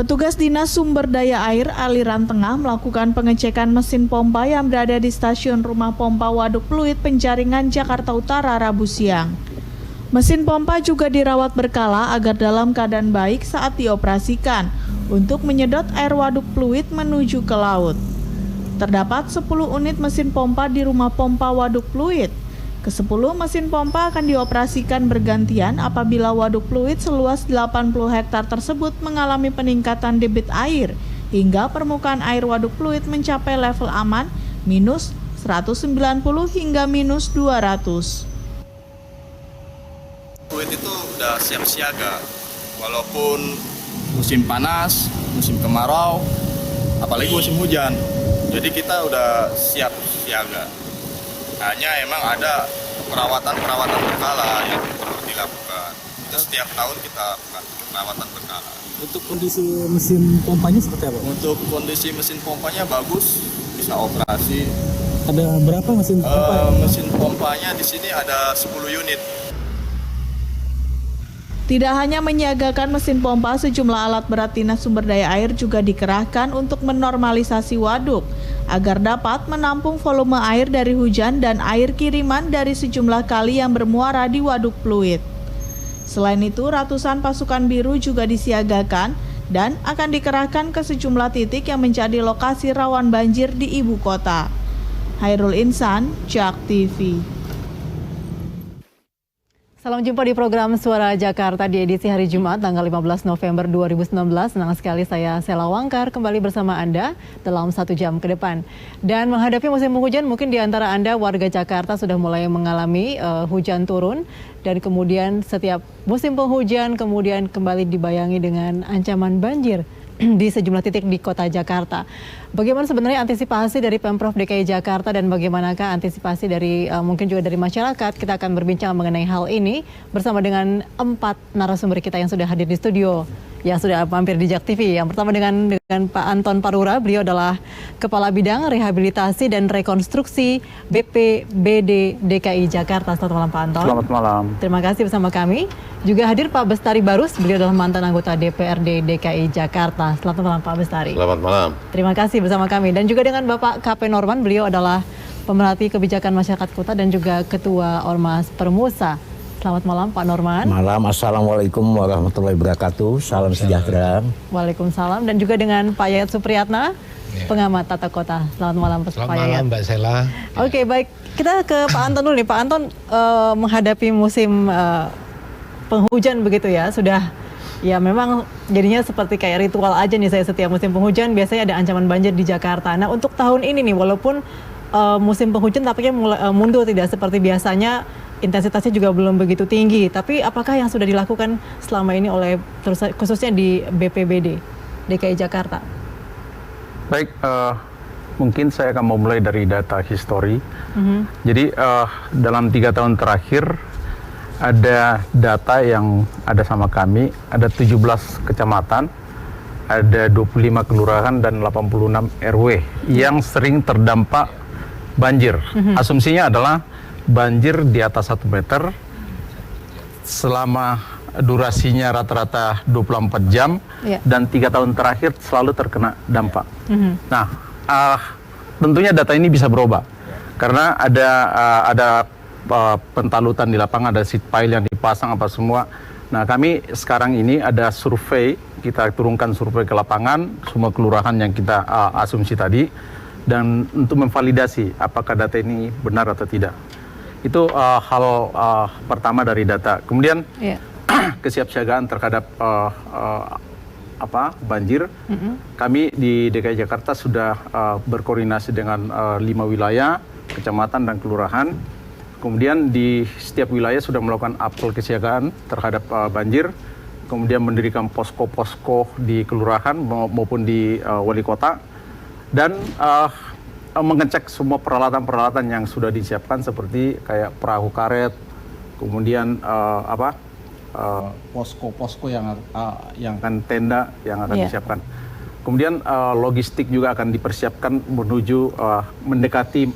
Petugas Dinas Sumber Daya Air Aliran Tengah melakukan pengecekan mesin pompa yang berada di stasiun rumah pompa Waduk Pluit Penjaringan, Jakarta Utara, Rabu siang. Mesin pompa juga dirawat berkala agar dalam keadaan baik saat dioperasikan untuk menyedot air Waduk Pluit menuju ke laut. Terdapat 10 unit mesin pompa di rumah pompa Waduk Pluit. Ke-10 mesin pompa akan dioperasikan bergantian apabila Waduk Pluit seluas 80 hektar tersebut mengalami peningkatan debit air hingga permukaan air Waduk Pluit mencapai level aman minus 190 hingga minus 200. Pluit itu udah siap siaga, walaupun musim panas, musim kemarau, apalagi musim hujan. Jadi kita udah siap siaga. Hanya emang ada perawatan berkala yang perlu dilakukan. Itu setiap tahun kita lakukan perawatan berkala. Untuk kondisi mesin pompanya seperti apa? Untuk kondisi mesin pompanya bagus, bisa operasi. Ada berapa mesin pompa? Mesin pompanya di sini ada 10 unit. Tidak hanya menyiagakan mesin pompa, sejumlah alat berat Dinas Sumber Daya Air juga dikerahkan untuk menormalisasi waduk agar dapat menampung volume air dari hujan dan air kiriman dari sejumlah kali yang bermuara di Waduk Pluit. Selain itu, ratusan pasukan biru juga disiagakan dan akan dikerahkan ke sejumlah titik yang menjadi lokasi rawan banjir di ibu kota. Hairul Insan, JAK TV. Salam jumpa di program Suara Jakarta di edisi hari Jumat tanggal 15 November 2019. Senang sekali saya Sela Wangkar kembali bersama Anda dalam 1 jam ke depan. Dan menghadapi musim penghujan, mungkin di antara Anda warga Jakarta sudah mulai mengalami hujan turun. Dan kemudian setiap musim penghujan kemudian kembali dibayangi dengan ancaman banjir di sejumlah titik di kota Jakarta. Bagaimana sebenarnya antisipasi dari Pemprov DKI Jakarta dan bagaimanakah antisipasi dari mungkin juga dari masyarakat? Kita akan berbincang mengenai hal ini bersama dengan 4 narasumber kita yang sudah hadir di studio, yang sudah mampir di JAK TV. Yang pertama dengan Pak Anton Parura, beliau adalah Kepala Bidang Rehabilitasi dan Rekonstruksi BPBD DKI Jakarta. Selamat malam Pak Anton. Selamat malam. Terima kasih bersama kami. Juga hadir Pak Bestari Barus, beliau adalah mantan anggota DPRD DKI Jakarta. Selamat malam Pak Bestari. Selamat malam. Terima kasih bersama kami. Dan juga dengan Bapak KP Norman, beliau adalah pemerhati kebijakan masyarakat kota dan juga Ketua Ormas Permusa. Selamat malam Pak Norman. Malam, Assalamualaikum warahmatullahi wabarakatuh. Salam sejahtera. Waalaikumsalam. Dan juga dengan Pak Yayat Supriyatna, pengamat tata kota. Selamat malam Pak Yayat. Selamat malam Mbak Sela. Oke, baik. Kita ke Pak Anton dulu nih. Pak Anton menghadapi musim penghujan begitu ya, sudah ya memang jadinya seperti kayak ritual aja nih saya setiap musim penghujan biasanya ada ancaman banjir di Jakarta. Nah untuk tahun ini nih walaupun musim penghujan tampaknya mundur tidak seperti biasanya, intensitasnya juga belum begitu tinggi, tapi apakah yang sudah dilakukan selama ini oleh khususnya di BPBD DKI Jakarta? Baik, mungkin saya akan memulai dari data histori. Jadi dalam 3 tahun terakhir ada data yang ada sama kami, ada 17 kecamatan, ada 25 kelurahan dan 86 RW yang sering terdampak banjir. Asumsinya adalah banjir di atas 1 meter selama durasinya rata-rata 24 jam dan 3 tahun terakhir selalu terkena dampak. Nah, tentunya data ini bisa berubah karena ada pentalutan di lapangan, ada seat pile yang dipasang apa semua. Nah kami sekarang ini ada survei, kita turunkan survei ke lapangan semua kelurahan yang kita asumsi tadi, dan untuk memvalidasi apakah data ini benar atau tidak. Itu hal pertama dari data. Kemudian kesiapsiagaan terhadap banjir. Kami di DKI Jakarta sudah berkoordinasi dengan 5 wilayah, kecamatan dan kelurahan. Kemudian di setiap wilayah sudah melakukan apel kesiagaan terhadap banjir, kemudian mendirikan posko-posko di kelurahan maupun di wali kota, dan mengecek semua peralatan-peralatan yang sudah disiapkan seperti kayak perahu karet, kemudian posko-posko yang akan tenda yang akan disiapkan. Kemudian logistik juga akan dipersiapkan menuju mendekati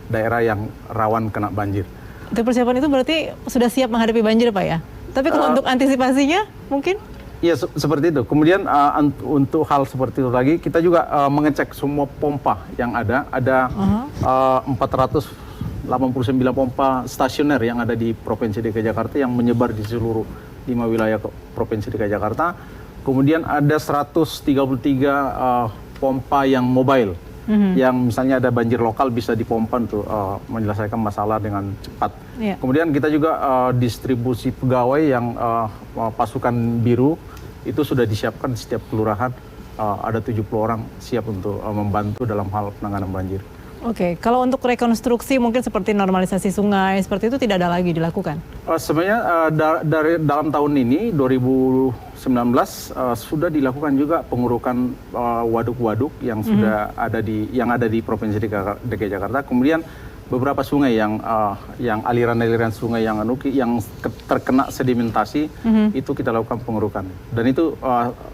daerah yang rawan kena banjir. Untuk persiapan itu berarti sudah siap menghadapi banjir Pak ya? Tapi kalau untuk antisipasinya mungkin? Ya seperti itu. Kemudian untuk hal seperti itu lagi, kita juga mengecek semua pompa yang ada. Ada 489 pompa stasioner yang ada di Provinsi DKI Jakarta yang menyebar di seluruh 5 wilayah Provinsi DKI Jakarta. Kemudian ada 133 pompa yang mobile. Yang misalnya ada banjir lokal bisa dipompa untuk menyelesaikan masalah dengan cepat. Iya. Kemudian kita juga distribusi pegawai yang pasukan biru itu sudah disiapkan di setiap kelurahan, ada 70 orang siap untuk membantu dalam hal penanganan banjir. Oke, kalau untuk rekonstruksi mungkin seperti normalisasi sungai, seperti itu tidak ada lagi dilakukan? Sebenarnya dari dalam tahun ini 2019 sudah dilakukan juga pengurukan waduk-waduk yang sudah ada di Provinsi DKI Jakarta. Kemudian beberapa sungai yang aliran-aliran sungai yang terkena sedimentasi itu kita lakukan pengurukan dan itu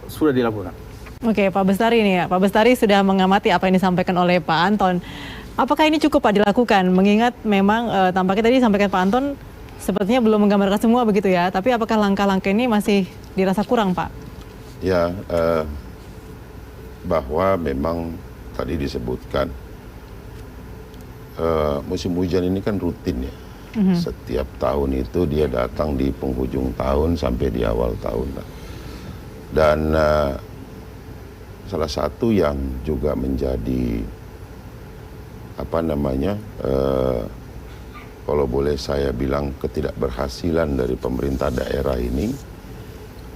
sudah dilakukan. Oke, Pak Bestari nih ya. Pak Bestari sudah mengamati apa yang disampaikan oleh Pak Anton. Apakah ini cukup Pak dilakukan? Mengingat memang tampaknya tadi disampaikan Pak Anton sepertinya belum menggambarkan semua begitu ya. Tapi apakah langkah-langkah ini masih dirasa kurang, Pak? Ya, bahwa memang tadi disebutkan musim hujan ini kan rutin ya. Setiap tahun itu dia datang di penghujung tahun sampai di awal tahun. Dan salah satu yang juga menjadi kalau boleh saya bilang ketidakberhasilan dari pemerintah daerah ini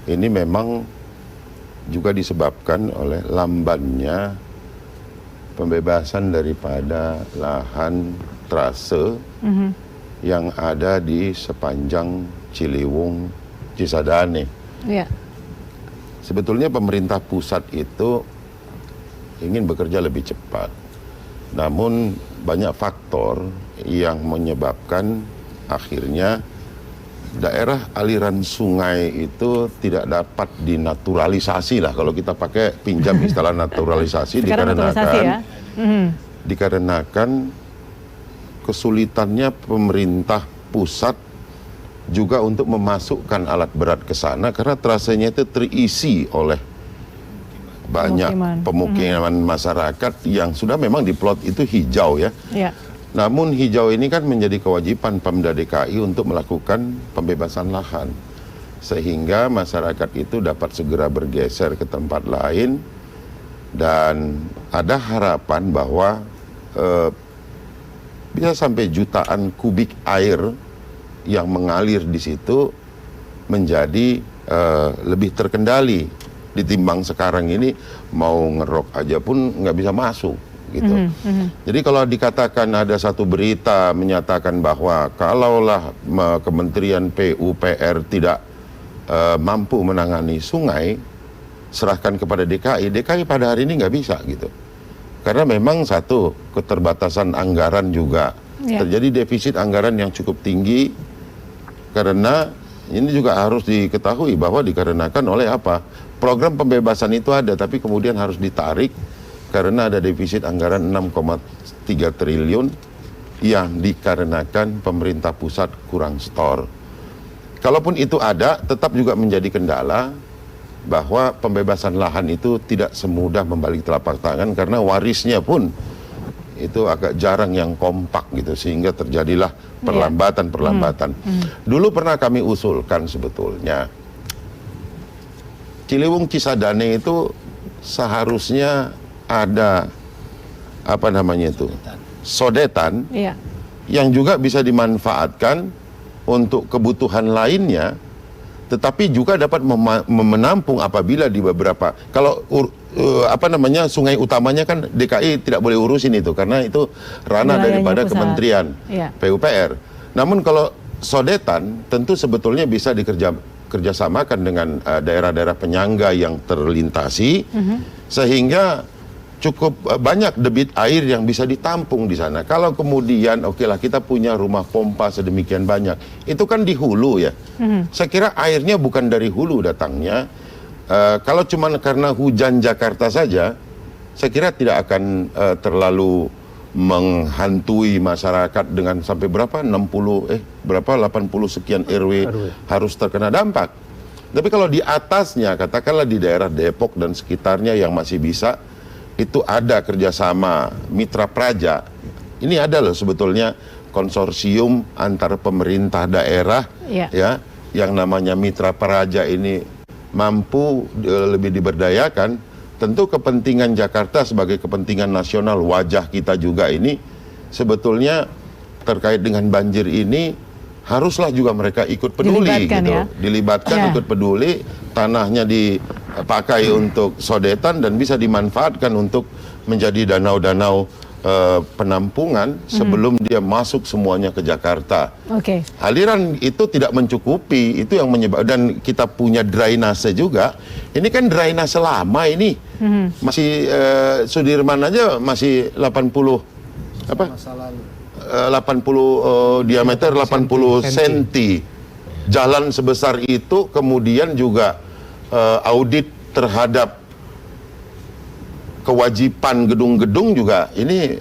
memang juga disebabkan oleh lambannya pembebasan daripada lahan trase yang ada di sepanjang Ciliwung Cisadane. Iya. Sebetulnya pemerintah pusat itu ingin bekerja lebih cepat. Namun banyak faktor yang menyebabkan akhirnya daerah aliran sungai itu tidak dapat dinaturalisasi lah. Kalau kita pakai pinjam istilah naturalisasi dikarenakan kesulitannya pemerintah pusat juga untuk memasukkan alat berat ke sana karena trasenya itu terisi oleh banyak pemukiman masyarakat yang sudah memang diplot itu hijau ya. Ya. Namun hijau ini kan menjadi kewajiban Pemda DKI untuk melakukan pembebasan lahan. Sehingga masyarakat itu dapat segera bergeser ke tempat lain dan ada harapan bahwa bisa sampai jutaan kubik air yang mengalir di situ menjadi lebih terkendali. Ditimbang sekarang ini mau ngerok aja pun nggak bisa masuk gitu. Jadi kalau dikatakan ada satu berita menyatakan bahwa kalaulah Kementerian PUPR tidak mampu menangani sungai, serahkan kepada DKI pada hari ini nggak bisa gitu. Karena memang satu keterbatasan anggaran juga terjadi defisit anggaran yang cukup tinggi karena ini juga harus diketahui bahwa dikarenakan oleh apa? Program pembebasan itu ada, tapi kemudian harus ditarik karena ada defisit anggaran 6,3 triliun yang dikarenakan pemerintah pusat kurang setor. Kalaupun itu ada, tetap juga menjadi kendala bahwa pembebasan lahan itu tidak semudah membalik telapak tangan karena warisnya pun itu agak jarang yang kompak gitu sehingga terjadilah perlambatan. Dulu pernah kami usulkan sebetulnya Ciliwung Cisadane itu seharusnya ada sodetan yang juga bisa dimanfaatkan untuk kebutuhan lainnya, tetapi juga dapat menampung apabila di beberapa sungai utamanya kan DKI tidak boleh urusin itu karena itu ranah daripada Kementerian PUPR. Namun kalau sodetan tentu sebetulnya bisa kerjasamakan dengan daerah-daerah penyangga yang terlintasi sehingga cukup banyak debit air yang bisa ditampung di sana. Kalau kemudian okelah kita punya rumah pompa sedemikian banyak, itu kan di hulu ya. Saya kira airnya bukan dari hulu datangnya. Kalau cuma karena hujan Jakarta saja, saya kira tidak akan terlalu menghantui masyarakat dengan sampai berapa 80 sekian RW harus terkena dampak. Tapi kalau di atasnya, katakanlah di daerah Depok dan sekitarnya yang masih bisa, itu ada kerjasama mitra praja. Ini ada loh sebetulnya konsorsium antar pemerintah daerah, ya, yang namanya mitra praja ini mampu lebih diberdayakan. Tentu kepentingan Jakarta sebagai kepentingan nasional, wajah kita juga ini sebetulnya terkait dengan banjir ini haruslah juga mereka ikut peduli, Dilibatkan, gitu. ya? Dilibatkan, ikut peduli, tanahnya dipakai untuk sodetan dan bisa dimanfaatkan untuk menjadi danau-danau penampungan sebelum dia masuk semuanya ke Jakarta. Aliran itu tidak mencukupi, itu yang menyebabkan, dan kita punya drainase juga. Ini kan drainase lama ini, masih Sudirman aja masih 80 apa? 80 diameter 80 cm. Jalan sebesar itu, kemudian juga audit terhadap kewajiban gedung-gedung juga ini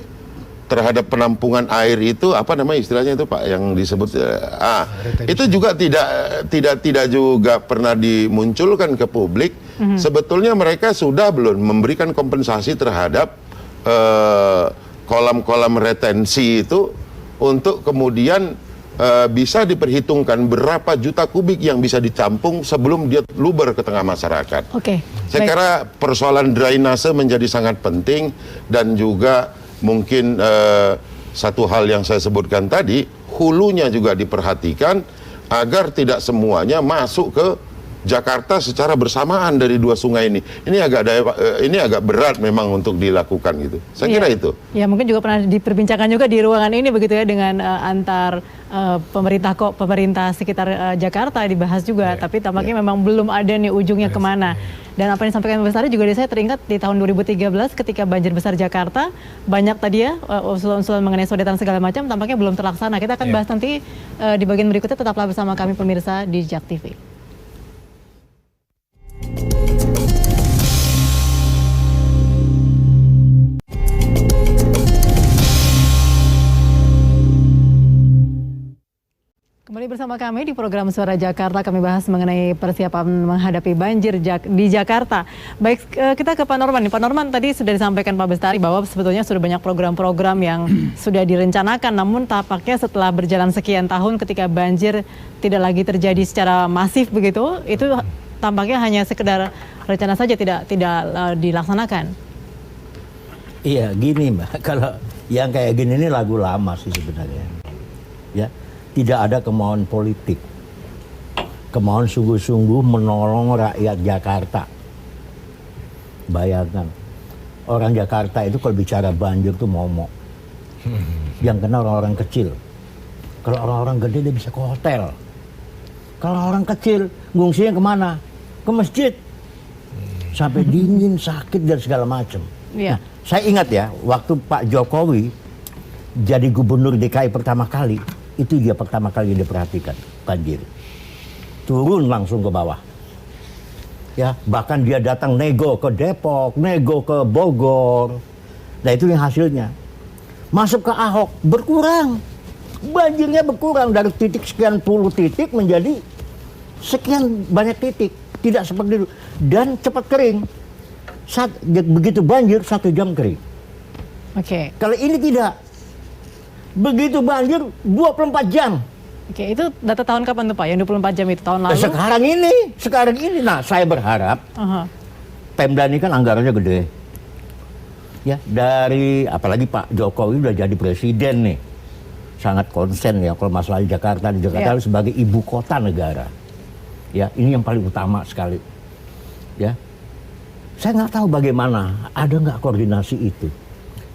terhadap penampungan air itu, apa namanya istilahnya itu Pak yang disebut itu juga tidak juga pernah dimunculkan ke publik. Sebetulnya mereka sudah belum memberikan kompensasi terhadap kolam-kolam retensi itu untuk kemudian bisa diperhitungkan berapa juta kubik yang bisa ditampung sebelum dia luber ke tengah masyarakat. Saya kira persoalan drainase menjadi sangat penting, dan juga mungkin satu hal yang saya sebutkan tadi, hulunya juga diperhatikan agar tidak semuanya masuk ke Jakarta secara bersamaan dari dua sungai ini. Ini agak berat memang untuk dilakukan gitu. Saya kira itu. Ya, mungkin juga pernah diperbincangkan juga di ruangan ini begitu ya, dengan antar pemerintah sekitar Jakarta dibahas juga. Tapi tampaknya memang belum ada nih ujungnya kemana. Dan apa yang disampaikan Mbak Bestari juga saya teringat di tahun 2013 ketika banjir besar Jakarta, banyak tadi ya usulan-usulan mengenai sodetan segala macam tampaknya belum terlaksana. Kita akan bahas nanti di bagian berikutnya. Tetaplah bersama kami pemirsa di JAK TV. Kembali bersama kami di program Suara Jakarta, kami bahas mengenai persiapan menghadapi banjir di Jakarta. Baik, kita ke Pak Norman. Pak Norman, tadi sudah disampaikan Pak Bestari bahwa sebetulnya sudah banyak program-program yang sudah direncanakan, namun tampaknya setelah berjalan sekian tahun ketika banjir tidak lagi terjadi secara masif begitu, itu tampaknya hanya sekedar rencana saja, tidak dilaksanakan. Iya, gini Mbak, kalau yang kayak gini ini lagu lama sih sebenarnya. Ya. Tidak ada kemauan politik, kemauan sungguh-sungguh menolong rakyat Jakarta. Bayangkan, orang Jakarta itu kalau bicara banjir tuh momok. Yang kena orang-orang kecil. Kalau orang-orang gede dia bisa ke hotel. Kalau orang kecil, ngungsinya kemana? Ke masjid. Sampai dingin, sakit, dan segala macam. Nah, saya ingat ya, waktu Pak Jokowi jadi gubernur DKI pertama kali, itu dia pertama kali diperhatikan banjir, turun langsung ke bawah, ya bahkan dia datang nego ke Depok, nego ke Bogor. Nah itu yang hasilnya masuk ke Ahok berkurang, banjirnya berkurang dari titik sekian puluh titik menjadi sekian banyak titik, tidak seperti itu, dan cepat kering. Begitu banjir 1 jam kering. Kalau ini tidak. Begitu banjir 24 jam. Itu data tahun kapan tuh Pak? Yang 24 jam itu tahun lalu? Sekarang ini. Nah, saya berharap Pemda ini kan anggarannya gede. Ya, dari apalagi Pak Jokowi udah jadi presiden nih. Sangat konsen ya kalau masalah Jakarta sebagai ibu kota negara. Ya, ini yang paling utama sekali. Ya. Saya nggak tahu bagaimana, ada nggak koordinasi itu.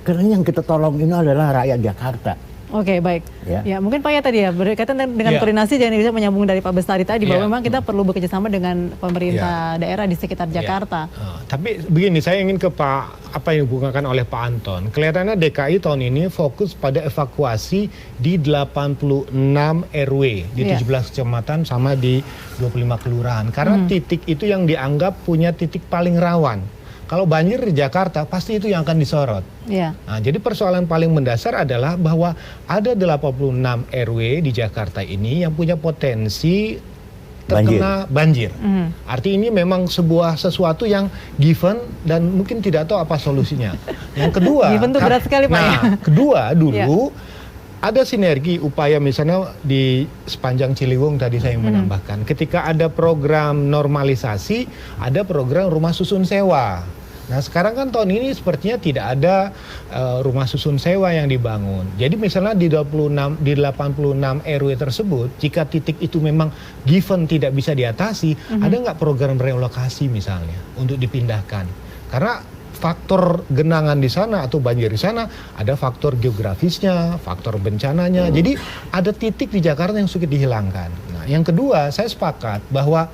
Karena yang kita tolong ini adalah rakyat Jakarta. Baik. Ya, mungkin Pak ya tadi ya berkaitan dengan koordinasi, dan bisa menyambung dari Pak Bestari tadi bahwa memang kita perlu bekerjasama dengan pemerintah daerah di sekitar Jakarta. Tapi begini, saya ingin ke apa yang dibungkakan oleh Pak Anton. Kelihatannya DKI tahun ini fokus pada evakuasi di 86 RW di 17 kecamatan sama di 25 kelurahan. Karena titik itu yang dianggap punya titik paling rawan. Kalau banjir di Jakarta, pasti itu yang akan disorot. Nah, jadi persoalan paling mendasar adalah bahwa ada 86 RW di Jakarta ini yang punya potensi terkena banjir. Arti ini memang sesuatu yang given dan mungkin tidak tahu apa solusinya. Yang kedua, Given tuh berat sekali, Pak, ya. kedua dulu ada sinergi upaya misalnya di sepanjang Ciliwung tadi saya menambahkan. Ketika ada program normalisasi, ada program rumah susun sewa. Nah sekarang kan tahun ini sepertinya tidak ada rumah susun sewa yang dibangun. Jadi misalnya di 86 RW tersebut, jika titik itu memang given tidak bisa diatasi, ada nggak program relokasi misalnya untuk dipindahkan? Karena faktor genangan di sana atau banjir di sana, ada faktor geografisnya, faktor bencananya. Jadi ada titik di Jakarta yang sulit dihilangkan. Nah yang kedua, saya sepakat bahwa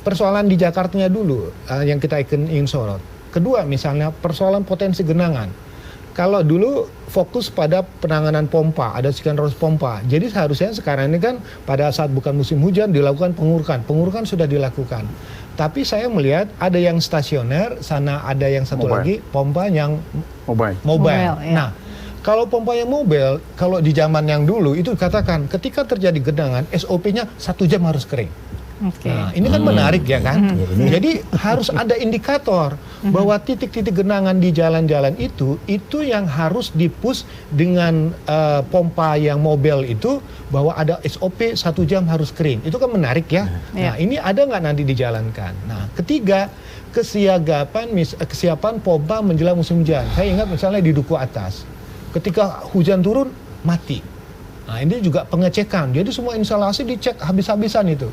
persoalan di Jakartanya dulu yang kita ingin sorot. Kedua, misalnya persoalan potensi genangan. Kalau dulu fokus pada penanganan pompa, ada sekian ratus pompa. Jadi seharusnya sekarang ini kan pada saat bukan musim hujan dilakukan pengurukan. Pengurukan sudah dilakukan. Tapi saya melihat ada yang stasioner, sana ada yang satu lagi pompa yang mobile. Ya. Nah, kalau pompa yang mobile, kalau di zaman yang dulu itu dikatakan ketika terjadi genangan, SOP-nya 1 jam harus kering. Nah, ini kan menarik ya kan? Jadi harus ada indikator bahwa titik-titik genangan di jalan-jalan itu yang harus dipush dengan pompa yang mobile itu, bahwa ada SOP 1 jam harus kering. Itu kan menarik ya. Nah, ini ada nggak nanti dijalankan? Nah, ketiga, kesiapan pompa menjelang musim hujan. Saya ingat misalnya di Duku Atas, ketika hujan turun mati. Nah ini juga pengecekan, jadi semua instalasi dicek habis-habisan itu.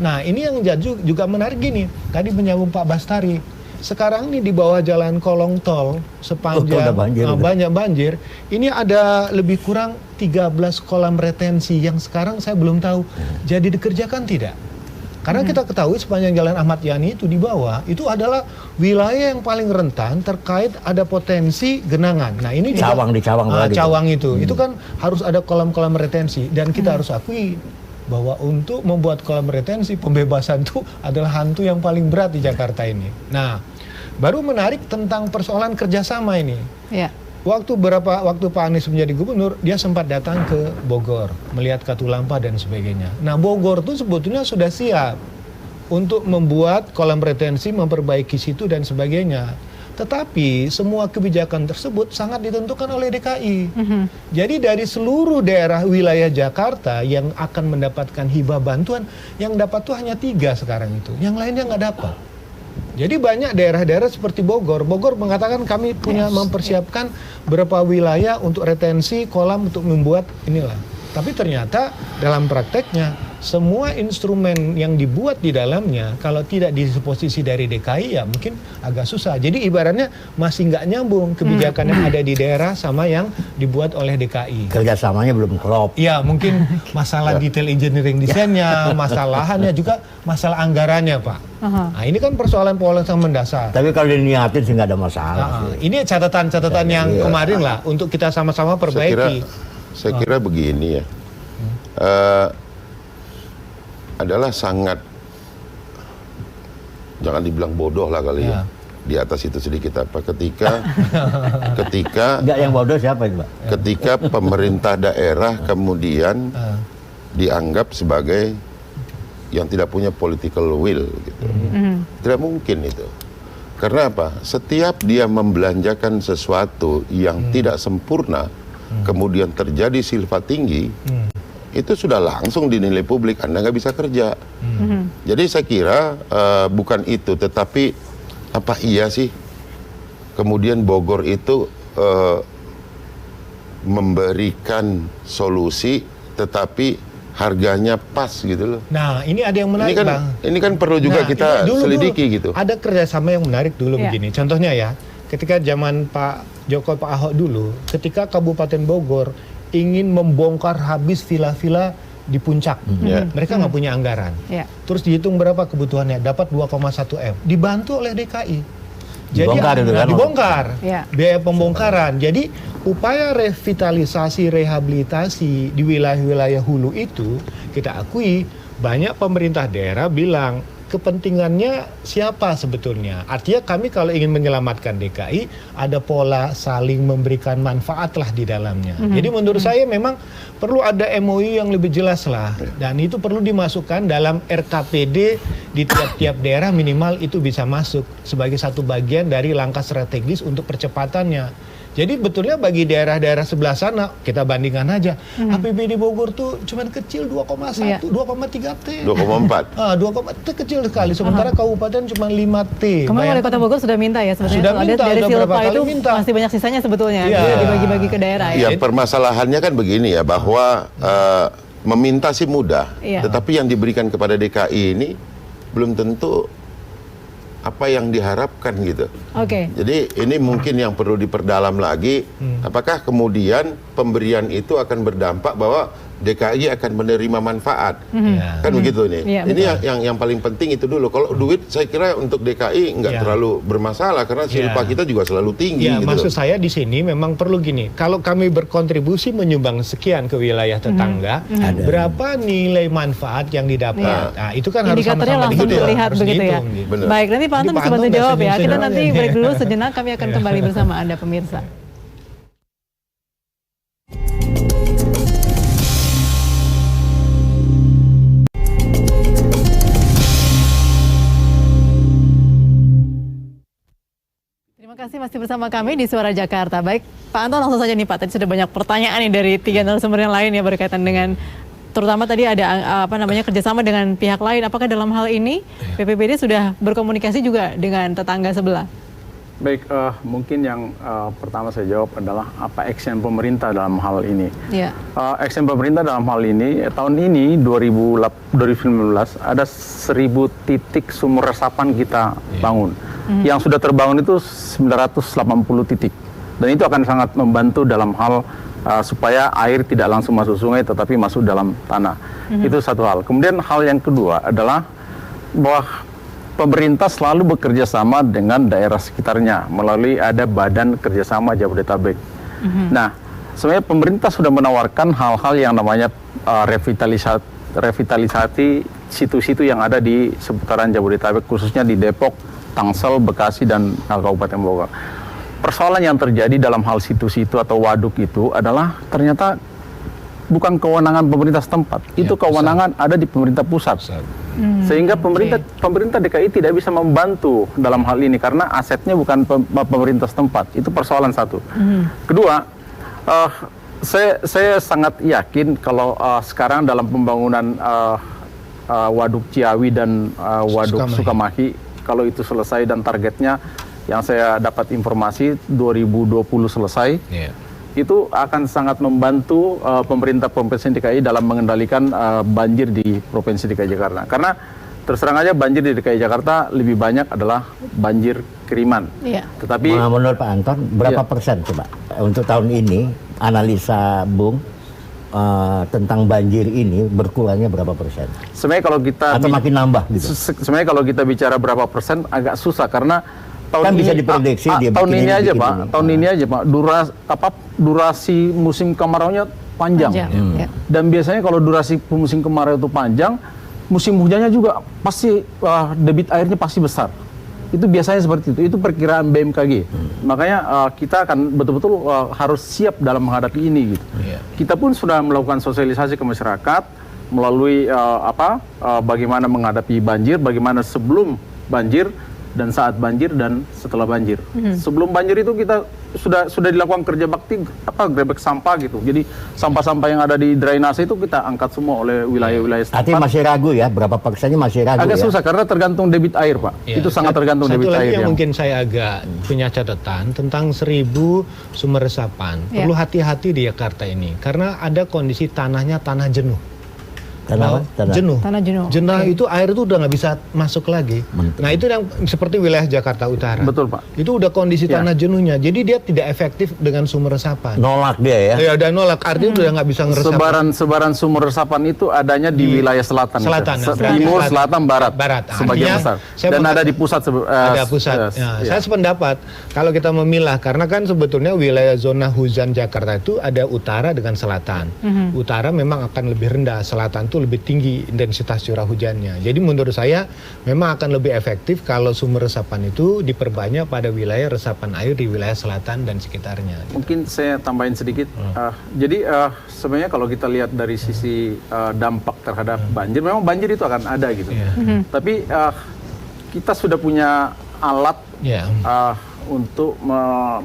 Nah ini yang juga menarik gini, tadi menyambung Pak Bastari. Sekarang ini di bawah jalan kolong tol sepanjang banyak banjir, ini ada lebih kurang 13 kolam retensi yang sekarang saya belum tahu jadi dikerjakan tidak. Karena kita ketahui sepanjang jalan Ahmad Yani itu di bawah itu adalah wilayah yang paling rentan terkait ada potensi genangan. Nah ini Cawang di Cawang Cawang itu kan harus ada kolam-kolam retensi, dan kita harus akui bahwa untuk membuat kolam retensi pembebasan itu adalah hantu yang paling berat di Jakarta ini. Nah baru menarik tentang persoalan kerjasama ini. Waktu Pak Anies menjadi gubernur, dia sempat datang ke Bogor, melihat Katulampa dan sebagainya. Nah Bogor itu sebetulnya sudah siap untuk membuat kolam retensi, memperbaiki situ dan sebagainya. Tetapi semua kebijakan tersebut sangat ditentukan oleh DKI. Jadi dari seluruh daerah wilayah Jakarta yang akan mendapatkan hibah bantuan, yang dapat tuh hanya 3 sekarang itu. Yang lainnya nggak dapat. Jadi banyak daerah-daerah seperti Bogor mengatakan kami punya mempersiapkan beberapa wilayah untuk retensi kolam untuk membuat inilah. Tapi ternyata dalam prakteknya semua instrumen yang dibuat di dalamnya kalau tidak di posisi dari DKI ya mungkin agak susah. Jadi ibaratnya masih nggak nyambung kebijakan yang ada di daerah sama yang dibuat oleh DKI. Kerjasamanya belum klop. Ya mungkin masalah detail engineering desainnya, masalah lahannya, juga masalah anggarannya Pak. Nah ini kan persoalan-persoalan yang mendasar. Tapi kalau diniatin sih nggak ada masalah. Ini catatan-catatan yang kemarin lah untuk kita sama-sama perbaiki. Saya kira begini ya. Adalah sangat, jangan dibilang bodoh lah kali ya. Di atas itu sedikit apa ketika Nggak, yang bodoh siapa itu Pak? Ketika pemerintah daerah kemudian dianggap sebagai yang tidak punya political will gitu. Tidak mungkin itu. Karena apa? Setiap dia membelanjakan sesuatu yang tidak sempurna, kemudian terjadi silva tinggi, itu sudah langsung dinilai publik, Anda nggak bisa kerja. Jadi saya kira bukan itu, tetapi apa iya sih kemudian Bogor itu memberikan solusi tetapi harganya pas gitu loh. Nah ini ada yang menarik Bang. Ini kan perlu juga kita selidiki gitu. Ada kerjasama yang menarik dulu begini. Contohnya ya, ketika zaman Pak Jokowi, Pak Ahok dulu, ketika Kabupaten Bogor ingin membongkar habis villa-villa di puncak, mereka nggak punya anggaran. Terus dihitung berapa kebutuhannya, dapat 2,1 M, dibantu oleh DKI. Jadi dibongkar, biaya pembongkaran. Jadi upaya revitalisasi, rehabilitasi di wilayah-wilayah hulu itu kita akui banyak pemerintah daerah bilang kepentingannya siapa sebetulnya. Artinya kami kalau ingin menyelamatkan DKI, ada pola saling memberikan manfaat lah di dalamnya. Jadi menurut saya memang perlu ada MOU yang lebih jelas lah. Dan itu perlu dimasukkan dalam RKPD di tiap-tiap daerah, minimal itu bisa masuk sebagai satu bagian dari langkah strategis untuk percepatannya. Jadi betulnya bagi daerah-daerah sebelah sana, kita bandingkan aja. APBD Bogor tuh cuman kecil 2,1, 2,3 T. 2,4. 2, itu kecil sekali. Sementara kabupaten cuma 5 T. Kemarin Wali Kota Bogor sudah minta ya sebetulnya. Sudah Kalau minta, dari udah Silpa berapa kali itu minta. masih banyak sisanya sebetulnya. Iya. Bisa dibagi-bagi ke daerah ya. Ya, permasalahannya kan begini ya, bahwa meminta sih mudah, Iya. tetapi yang diberikan kepada DKI ini belum tentu apa yang diharapkan gitu. Oke. Jadi ini mungkin yang perlu diperdalam lagi, apakah kemudian pemberian itu akan berdampak bahwa DKI akan menerima manfaat, kan begitu nih. Iya, Ini yang paling penting itu dulu. Kalau duit saya kira untuk DKI nggak terlalu bermasalah karena silpa kita juga selalu tinggi. Ya, gitu maksud loh. saya di sini memang perlu gini. Kalau kami berkontribusi menyumbang sekian ke wilayah tetangga, berapa nilai manfaat yang didapat? Nah, itu kan harus Indikatornya sama-sama langsung dihitung, terlihat harus begitu ya. dihitung, gitu. Benar. Baik, nanti Pak Anton Jadi Pak bisa bantu Anton jawab ya. nggak Kita senyum-senyum nanti aja. break dulu sejenak, kami akan kembali bersama Anda pemirsa. Terima kasih masih bersama kami di Suara Jakarta. Baik, Pak Anton langsung saja nih Pak. Tadi sudah banyak pertanyaan nih dari 3 narasumber yang lain ya berkaitan dengan terutama tadi ada kerjasama dengan pihak lain. Apakah dalam hal ini BPBD sudah berkomunikasi juga dengan tetangga sebelah? Baik, mungkin yang pertama saya jawab adalah apa action pemerintah dalam hal ini. Ya. Action pemerintah dalam hal ini, tahun ini 2019 ada 1000 titik sumur resapan kita bangun. Yang sudah terbangun itu 980 titik. Dan itu akan sangat membantu dalam hal supaya air tidak langsung masuk sungai tetapi masuk dalam tanah. Itu satu hal. Kemudian hal yang kedua adalah bahwa pemerintah selalu bekerja sama dengan daerah sekitarnya melalui ada Badan Kerjasama Jabodetabek. Nah, sebenarnya pemerintah sudah menawarkan hal-hal yang namanya revitalisasi situ-situ yang ada di seputaran Jabodetabek, khususnya di Depok, Tangsel, Bekasi, dan Kabupaten Bogor. Persoalan yang terjadi dalam hal situ-situ atau waduk itu adalah ternyata bukan kewenangan pemerintah setempat, itu kewenangan ada di pemerintah pusat. Sehingga pemerintah DKI tidak bisa membantu dalam hal ini karena asetnya bukan pemerintah setempat. Itu persoalan satu. Kedua, saya sangat yakin kalau sekarang dalam pembangunan Waduk Ciawi dan Waduk Sukamahi, kalau itu selesai dan targetnya yang saya dapat informasi 2020 selesai, itu akan sangat membantu pemerintah Provinsi DKI dalam mengendalikan banjir di Provinsi DKI Jakarta. Karena terus terang aja banjir di DKI Jakarta lebih banyak adalah banjir kiriman. Tetapi menurut Pak Anton, berapa persen coba untuk tahun ini analisa Bung tentang banjir ini berkurangnya berapa persen? Sebenarnya kalau kita atau makin nambah gitu? Sebenarnya kalau kita bicara berapa persen agak susah karena tahun kan ini bisa diprediksi dia tahun bikin ini aja bikin Pak, ini. tahun ini aja Pak, durasi musim kemaraunya panjang. Dan biasanya kalau durasi musim kemarau itu panjang, musim hujannya juga pasti debit airnya pasti besar. Itu biasanya seperti itu. Itu perkiraan BMKG. Makanya kita akan betul-betul harus siap dalam menghadapi ini gitu. Kita pun sudah melakukan sosialisasi ke masyarakat melalui bagaimana menghadapi banjir, bagaimana sebelum banjir dan saat banjir dan setelah banjir. Sebelum banjir itu kita sudah dilakukan kerja bakti grebek sampah gitu. Jadi sampah-sampah yang ada di drainase itu kita angkat semua oleh wilayah-wilayah setempat. Artinya masih ragu ya, berapa persennya masih ragu agak ya? susah karena tergantung debit air Pak. Itu sangat tergantung debit Satu lagi air. yang mungkin saya agak punya catatan tentang 1000 sumber resapan. Perlu hati-hati di Jakarta ini karena ada kondisi tanahnya tanah jenuh. Tanah jenuh. Tanah jenuh. Jenuh itu air itu udah nggak bisa masuk lagi. Nah itu yang seperti wilayah Jakarta Utara. Betul Pak. Itu udah kondisi tanah jenuhnya. Jadi dia tidak efektif dengan sumber resapan. Nolak dia ya? Ya udah nolak. Artinya udah nggak bisa ngeresap. Sebaran sumber resapan itu adanya di wilayah selatan. Timur, selatan, barat. Sebagian besar. Dan ada di pusat. Ada pusat. Saya sependapat kalau kita memilah karena kan sebetulnya wilayah zona hujan Jakarta itu ada utara dengan selatan. Utara memang akan lebih rendah, selatan itu itu lebih tinggi intensitas curah hujannya. Jadi menurut saya memang akan lebih efektif kalau sumber resapan itu diperbanyak pada wilayah resapan air di wilayah selatan dan sekitarnya. Mungkin saya tambahin sedikit. Jadi sebenarnya kalau kita lihat dari sisi dampak terhadap banjir, memang banjir itu akan ada gitu. Tapi kita sudah punya alat untuk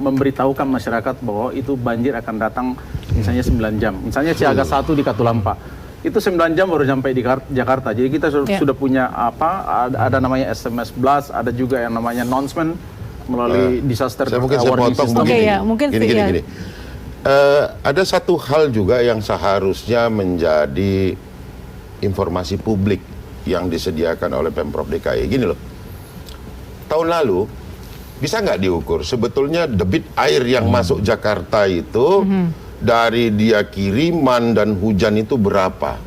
memberitahukan masyarakat bahwa itu banjir akan datang misalnya 9 jam. Misalnya Siaga 1 di Katulampa. Itu 9 jam baru sampai di Jakarta. Jadi kita sudah punya ada namanya SMS Blast, ada juga yang namanya announcement melalui disaster warning system. Gini. Ada satu hal juga yang seharusnya menjadi informasi publik yang disediakan oleh Pemprov DKI. Gini loh, tahun lalu bisa nggak diukur sebetulnya debit air yang masuk Jakarta itu dari dia kiriman dan hujan itu berapa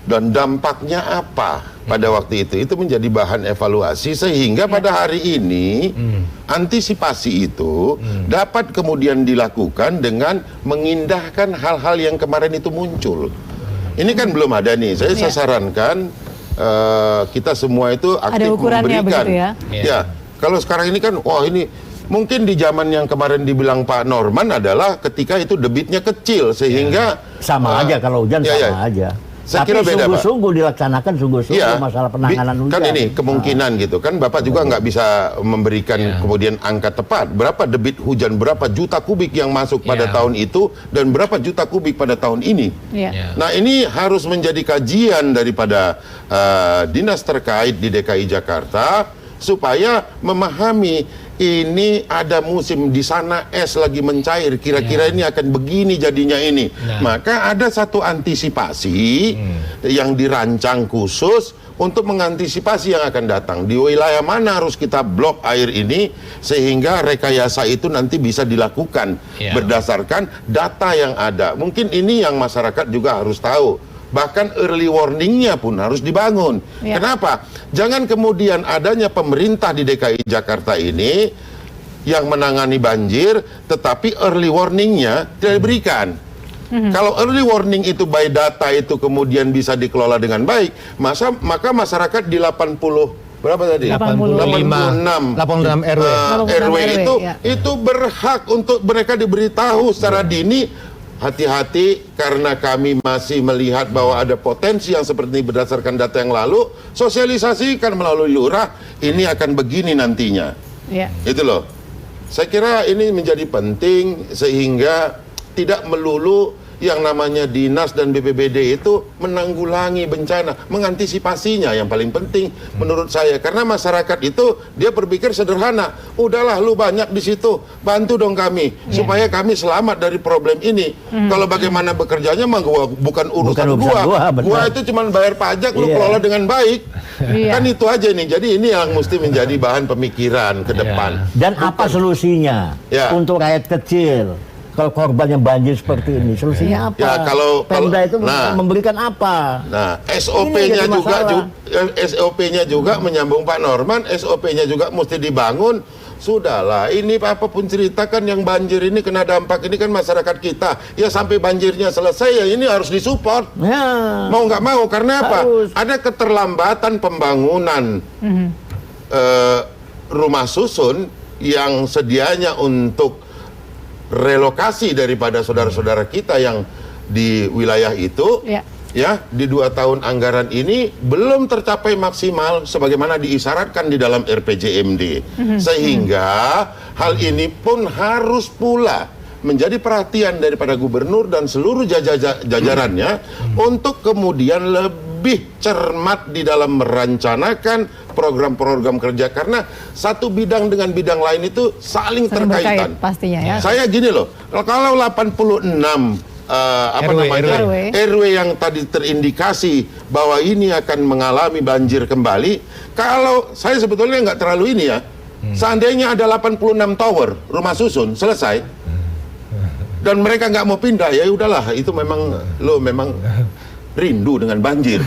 dan dampaknya apa pada waktu itu menjadi bahan evaluasi sehingga pada hari ini antisipasi itu dapat kemudian dilakukan dengan mengindahkan hal-hal yang kemarin itu muncul. Ini kan belum ada nih, saya sarankan kita semua itu aktif memberikan. Ya, kalau sekarang ini kan, wah ini mungkin di zaman yang kemarin dibilang Pak Norman adalah ketika itu debitnya kecil sehingga sama aja kalau hujan sama aja. Saya Tapi kira beda, sungguh-sungguh dilaksanakan masalah penanganan hujan. Kan ini kemungkinan gitu kan, Bapak juga nggak bisa memberikan kemudian angka tepat berapa debit hujan, berapa juta kubik yang masuk pada tahun itu dan berapa juta kubik pada tahun ini. Nah ini harus menjadi kajian daripada dinas terkait di DKI Jakarta supaya memahami ini ada musim di sana es lagi mencair, kira-kira ini akan begini jadinya ini. Maka ada satu antisipasi yang dirancang khusus untuk mengantisipasi yang akan datang. Di wilayah mana harus kita blok air ini sehingga rekayasa itu nanti bisa dilakukan berdasarkan data yang ada. Mungkin ini yang masyarakat juga harus tahu. Bahkan early warning-nya pun harus dibangun. Kenapa? Jangan kemudian adanya pemerintah di DKI Jakarta ini yang menangani banjir, tetapi early warning-nya tidak diberikan. Kalau early warning itu by data itu kemudian bisa dikelola dengan baik, maka masyarakat di 80 berapa tadi? 86 RW itu berhak untuk mereka diberitahu secara dini. Hati-hati karena kami masih melihat bahwa ada potensi yang seperti ini berdasarkan data yang lalu, sosialisasikan melalui lurah, ini akan begini nantinya. Itu loh. Saya kira ini menjadi penting sehingga tidak melulu yang namanya dinas dan BPBD itu menanggulangi bencana, mengantisipasinya yang paling penting menurut saya. Karena masyarakat itu dia berpikir sederhana, udahlah lu banyak di situ, bantu dong kami supaya kami selamat dari problem ini. Kalau bagaimana bekerjanya mah bukan urusan gua itu cuma bayar pajak, lu kelola dengan baik. Kan itu aja nih. Jadi ini yang mesti menjadi bahan pemikiran ke depan. Dan apa solusinya untuk rakyat kecil? Kalau korbannya banjir seperti ini, solusinya apa? Ya, kalau Pemda itu memberikan apa? Nah, SOP-nya juga menyambung Pak Norman, SOP-nya juga mesti dibangun. Sudahlah, ini apapun ceritakan yang banjir ini kena dampak ini kan masyarakat kita. Ya sampai banjirnya selesai ya ini harus disupport. Mau nggak mau karena apa? Ada keterlambatan pembangunan rumah susun yang sedianya untuk relokasi daripada saudara-saudara kita yang di wilayah itu di 2 tahun anggaran ini belum tercapai maksimal sebagaimana diisyaratkan di dalam RPJMD. Sehingga hal ini pun harus pula menjadi perhatian daripada gubernur dan seluruh jajarannya untuk kemudian lebih cermat di dalam merencanakan program-program kerja karena satu bidang dengan bidang lain itu saling terkaitan. Pastinya Saya gini loh, kalau 86 RW yang tadi terindikasi bahwa ini akan mengalami banjir kembali, kalau saya sebetulnya nggak terlalu ini ya. Seandainya ada 86 tower rumah susun selesai dan mereka nggak mau pindah, ya udahlah itu memang rindu dengan banjir.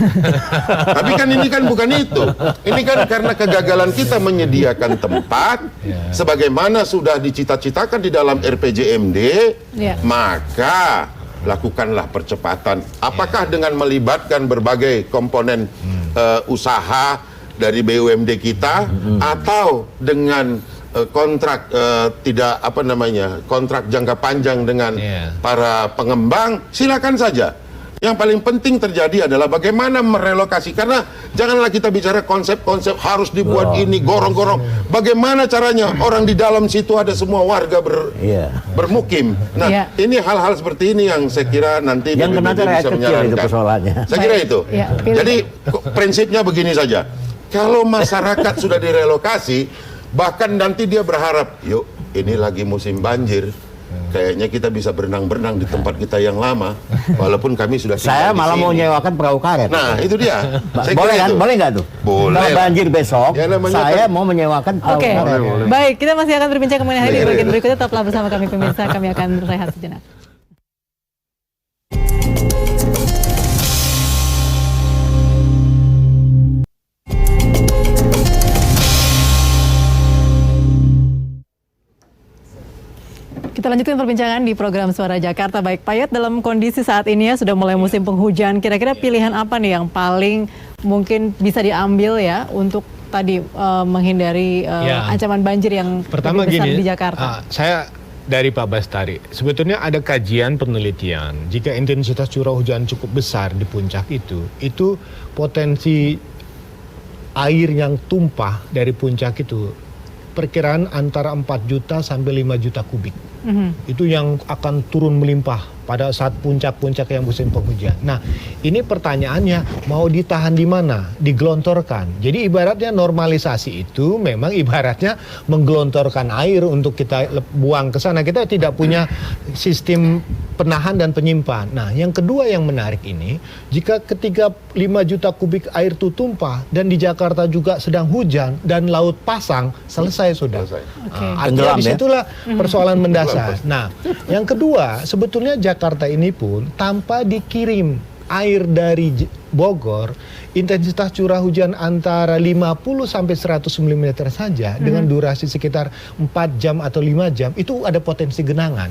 Tapi kan ini kan bukan itu. Ini kan karena kegagalan kita menyediakan tempat sebagaimana sudah dicita-citakan di dalam RPJMD, maka lakukanlah percepatan. Apakah dengan melibatkan berbagai komponen usaha dari BUMD kita, atau dengan kontrak kontrak jangka panjang dengan para pengembang, silakan saja. Yang paling penting terjadi adalah bagaimana merelokasi, karena janganlah kita bicara konsep-konsep harus dibuat ini gorong-gorong. Bagaimana caranya orang di dalam situ ada semua warga bermukim. Nah, ini hal-hal seperti ini yang saya kira nanti yang BPBD bisa menyarankan. Saya kira itu. Jadi prinsipnya begini saja. Kalau masyarakat sudah direlokasi, bahkan nanti dia berharap, yuk ini lagi musim banjir, kayaknya kita bisa berenang-berenang di tempat kita yang lama, walaupun kami sudah saya malah mau nyewakan perahu karet. Nah, itu dia. Boleh kan? Boleh nggak tuh? Boleh. Kalau banjir besok, Ya, saya mau menyewakan perahu karet. Baik, kita masih akan berbincang mengenai hal ini. Bagian berikutnya tetaplah bersama kami pemirsa. Kami akan rehat sejenak. Kita lanjutkan perbincangan di program Suara Jakarta. Baik, Pak Yat, dalam kondisi saat ini ya sudah mulai musim penghujan, kira-kira pilihan apa nih yang paling mungkin bisa diambil ya untuk tadi menghindari ancaman banjir yang pertama lebih besar gini, di Jakarta? Saya dari Pak Bastari, sebetulnya ada kajian penelitian, jika intensitas curah hujan cukup besar di puncak itu potensi air yang tumpah dari puncak itu perkiraan antara 4 juta sampai 5 juta kubik. Itu yang akan turun melimpah pada saat puncak-puncak yang musim penghujan. Nah, ini pertanyaannya, mau ditahan di mana? Digelontorkan. Jadi ibaratnya normalisasi itu memang ibaratnya menggelontorkan air untuk kita buang ke sana. Kita tidak punya sistem penahan dan penyimpan. Nah, yang kedua yang menarik ini, jika ketika 5 juta kubik air itu tumpah dan di Jakarta juga sedang hujan dan laut pasang, selesai sudah. Artinya disitulah persoalan mendasar. Nah, yang kedua, sebetulnya Jakarta ini pun tanpa dikirim air dari Bogor, intensitas curah hujan antara 50 sampai 100 mm saja dengan durasi sekitar 4 jam atau 5 jam itu ada potensi genangan.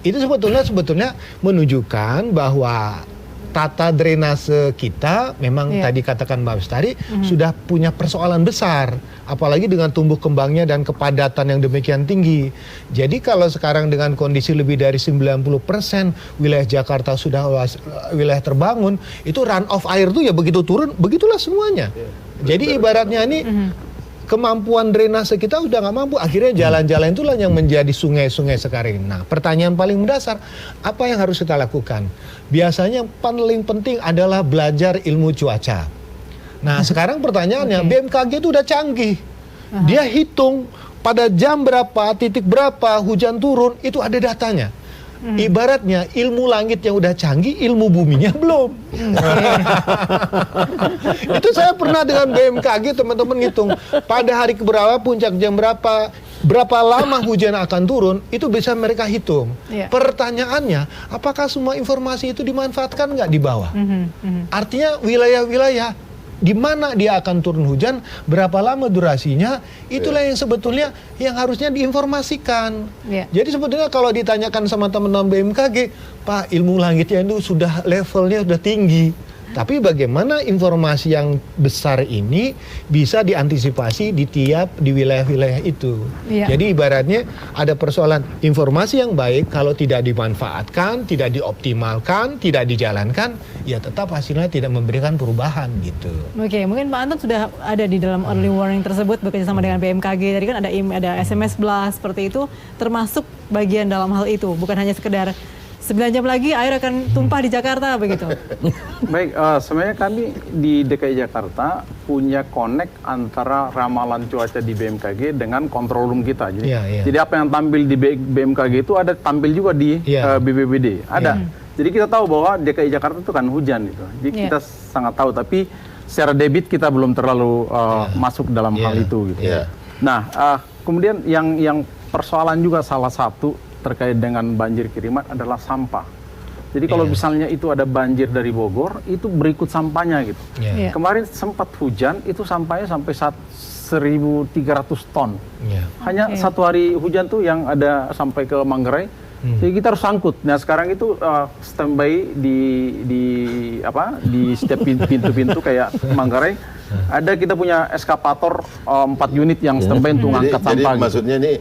Itu sebetulnya menunjukkan bahwa tata drainase kita memang tadi katakan Mbak Bestari sudah punya persoalan besar, apalagi dengan tumbuh kembangnya dan kepadatan yang demikian tinggi. Jadi kalau sekarang dengan kondisi lebih dari 90% wilayah Jakarta sudah wilayah terbangun, itu run off air tuh ya begitu turun, begitulah semuanya. Jadi ibaratnya ini kemampuan drainase kita udah nggak mampu, akhirnya jalan-jalan itulah yang menjadi sungai-sungai sekarang ini. Nah, pertanyaan paling mendasar, apa yang harus kita lakukan? Biasanya paling penting adalah belajar ilmu cuaca. Nah, sekarang pertanyaannya, BMKG itu udah canggih. Dia hitung pada jam berapa, titik berapa hujan turun, itu ada datanya. Ibaratnya ilmu langit yang udah canggih, ilmu buminya belum. Itu saya pernah dengan BMKG teman-teman ngitung pada hari keberapa, puncak jam berapa lama hujan akan turun, itu bisa mereka hitung. Pertanyaannya, apakah semua informasi itu dimanfaatkan nggak di bawah? Artinya wilayah-wilayah di mana dia akan turun hujan, berapa lama durasinya, itulah yang sebetulnya yang harusnya diinformasikan. Jadi sebetulnya kalau ditanyakan sama teman-teman BMKG, Pak, ilmu langitnya itu sudah levelnya sudah tinggi. Tapi bagaimana informasi yang besar ini bisa diantisipasi di wilayah-wilayah itu. Jadi ibaratnya ada persoalan informasi yang baik kalau tidak dimanfaatkan, tidak dioptimalkan, tidak dijalankan, ya tetap hasilnya tidak memberikan perubahan gitu. Oke, mungkin Pak Anton sudah ada di dalam early warning tersebut bekerja sama dengan BMKG. Tadi kan ada SMS blast seperti itu, termasuk bagian dalam hal itu, bukan hanya sekedar 9 jam lagi air akan tumpah di Jakarta begitu. Baik, sebenarnya kami di DKI Jakarta punya connect antara ramalan cuaca di BMKG dengan control room kita. Jadi apa yang tampil di BMKG itu ada tampil juga di BPBD. Ada. Jadi kita tahu bahwa DKI Jakarta itu kan hujan gitu. Jadi kita sangat tahu, tapi secara debit kita belum terlalu masuk dalam hal itu gitu. Nah, kemudian yang persoalan juga salah satu terkait dengan banjir kiriman adalah sampah. Jadi kalau misalnya itu ada banjir dari Bogor, itu berikut sampahnya gitu. Kemarin sempat hujan, itu sampahnya sampai 1.300 ton. Hanya satu hari hujan tuh yang ada sampai ke Manggarai, Jadi kita harus sangkut. Nah sekarang itu standby di setiap pintu-pintu kayak Manggarai. Ada kita punya eskavator 4 unit yang standby untuk ngangkat Jadi sampah. Gitu. maksudnya nih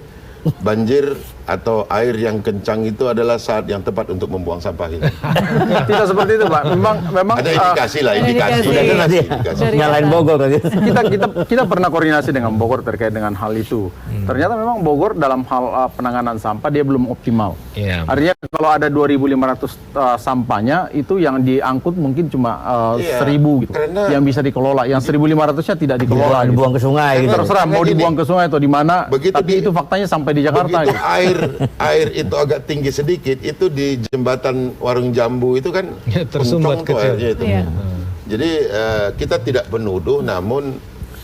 banjir atau air yang kencang itu adalah saat yang tepat untuk membuang sampah itu. Tidak seperti itu, Pak. Memang Ada indikasi lah, indikasi. Udah kan tadi nyalain Bogor tadi. kita pernah koordinasi dengan Bogor terkait dengan hal itu. Ternyata memang Bogor dalam hal penanganan sampah dia belum optimal. Iya. Artinya kalau ada 2.500 sampahnya itu yang diangkut mungkin cuma 1.000 gitu. Karena- Yang bisa dikelola, yang 1.500-nya tidak dikelola. Gitu. Dibuang ke sungai gitu. Terserah mau Karena dibuang ke sungai atau di mana, begitu tapi itu faktanya sampai di Jakarta. Begitu Gitu. air itu agak tinggi sedikit, itu di jembatan Warung Jambu itu kan Ya, tersumbat kencang tuh kecil. airnya itu. Iya. Jadi kita tidak menuduh, namun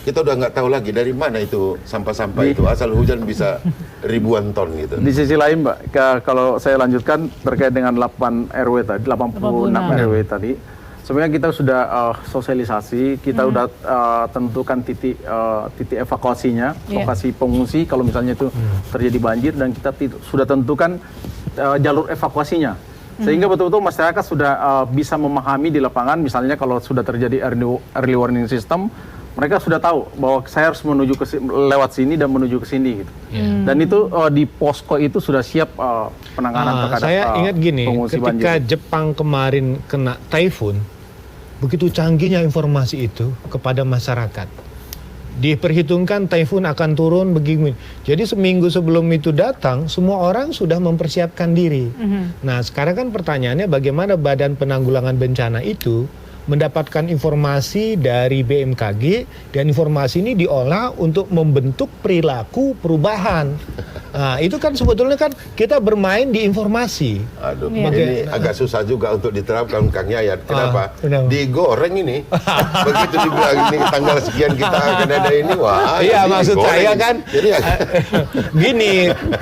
kita udah nggak tahu lagi dari mana itu sampah-sampah itu asal hujan bisa ribuan ton gitu. Di sisi lain, Mbak, kalau saya lanjutkan terkait dengan 8 RW tadi, 86 RW tadi, sebenarnya kita sudah sosialisasi, kita udah tentukan titik evakuasinya, lokasi pengungsi kalau misalnya itu terjadi banjir, dan kita sudah tentukan jalur evakuasinya. Sehingga betul-betul masyarakat sudah bisa memahami di lapangan, misalnya kalau sudah terjadi early warning system, mereka sudah tahu bahwa saya harus menuju lewat sini dan menuju ke sini gitu. Dan itu di posko itu sudah siap penanganan terhadap Saya ingat gini, pengungsi ketika banjir. Jepang kemarin kena typhoon, begitu canggihnya informasi itu kepada masyarakat. Diperhitungkan typhoon akan turun begini. Jadi seminggu sebelum itu datang, semua orang sudah mempersiapkan diri. Nah, sekarang kan pertanyaannya bagaimana Badan Penanggulangan Bencana itu mendapatkan informasi dari BMKG, dan informasi ini diolah untuk membentuk perilaku perubahan. Nah, itu kan sebetulnya kan kita bermain di informasi. Aduh, Iya. ini agak susah juga untuk diterapkan Kang Yayat. Kenapa? kenapa? Digoreng ini. Begitu dibilang ini tanggal sekian kita akan ada ini, wah. Iya, ini maksud digoreng. saya kan Jadi gini,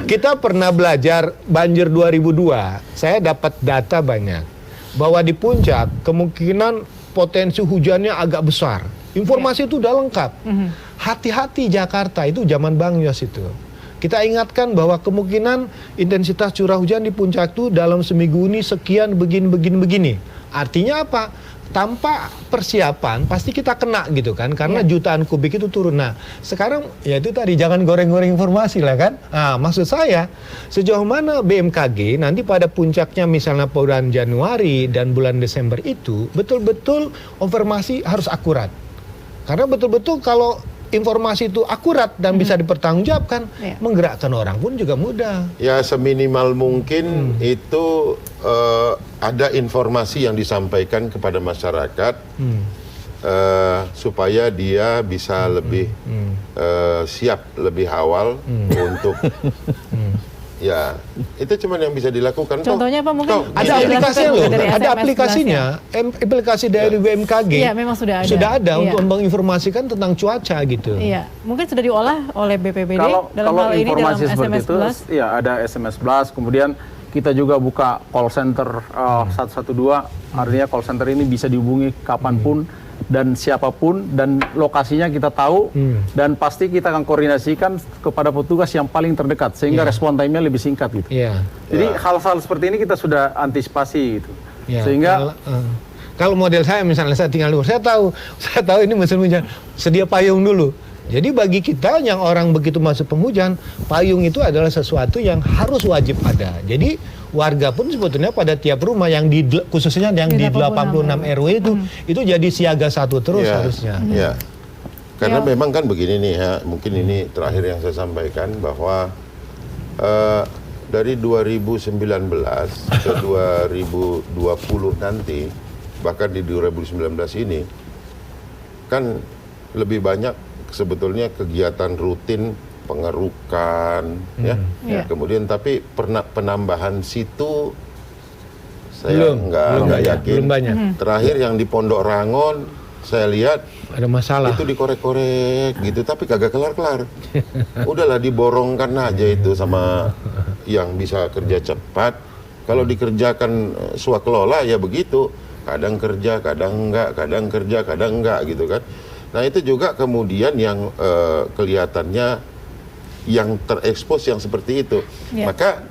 kita pernah belajar banjir 2002. Saya dapat data banyak bahwa di puncak kemungkinan potensi hujannya agak besar. Informasi itu udah lengkap. Hati-hati Jakarta, itu zaman Bang Yos itu. Kita ingatkan bahwa kemungkinan intensitas curah hujan di puncak itu dalam seminggu ini sekian begini. Artinya apa? Tanpa persiapan pasti kita kena gitu kan, karena jutaan kubik itu turun. Nah sekarang ya itu tadi, jangan goreng-goreng informasi lah kan. Nah maksud saya sejauh mana BMKG nanti pada puncaknya misalnya bulan Januari dan bulan Desember itu betul-betul informasi harus akurat. Karena betul-betul kalau informasi itu akurat dan bisa dipertanggungjawabkan, menggerakkan orang pun juga mudah. ya seminimal mungkin itu ada informasi yang disampaikan kepada masyarakat supaya dia bisa lebih siap lebih awal untuk ya itu cuman yang bisa dilakukan. Contohnya apa mungkin? Ada Bisa aplikasinya dilakukan loh, dari ada SMS aplikasinya, aplikasi dari BMKG. Iya, memang sudah ada. Sudah ada Iya. untuk menginformasikan tentang cuaca gitu. Iya, mungkin sudah diolah oleh BPBD dalam Kalau hal ini dalam informasi seperti SMS itu, Blast. ya ada SMS Blast, kemudian kita juga buka call center 112, artinya call center ini bisa dihubungi kapanpun dan siapapun, dan lokasinya kita tahu, dan pasti kita akan koordinasikan kepada petugas yang paling terdekat sehingga respon time-nya lebih singkat gitu. Iya. Jadi hal-hal seperti ini kita sudah antisipasi gitu. Ya, Sehingga kalau model saya misalnya saya tinggal luar, saya tahu ini musim hujan, sedia payung dulu. Jadi bagi kita yang orang begitu masuk penghujan, payung itu adalah sesuatu yang harus wajib ada. Jadi warga pun sebetulnya pada tiap rumah yang khususnya yang di 86 RW itu jadi siaga satu terus harusnya. Ya. Karena memang kan begini nih ya, mungkin ini terakhir yang saya sampaikan bahwa dari 2019 ke 2020 nanti, bahkan di 2019 ini kan lebih banyak sebetulnya kegiatan rutin pengerukan ya. Kemudian tapi penambahan situ saya nggak yakin. Belum banyak. Terakhir yang di Pondok Rangon saya lihat Ada masalah. itu dikorek-korek gitu tapi kagak kelar-kelar. Udahlah diborongkan aja itu sama yang bisa kerja cepat. Kalau dikerjakan swakelola ya begitu. Kadang kerja, kadang enggak, kadang kerja, kadang enggak gitu kan. Nah itu juga kemudian yang kelihatannya yang terekspos yang seperti itu. Maka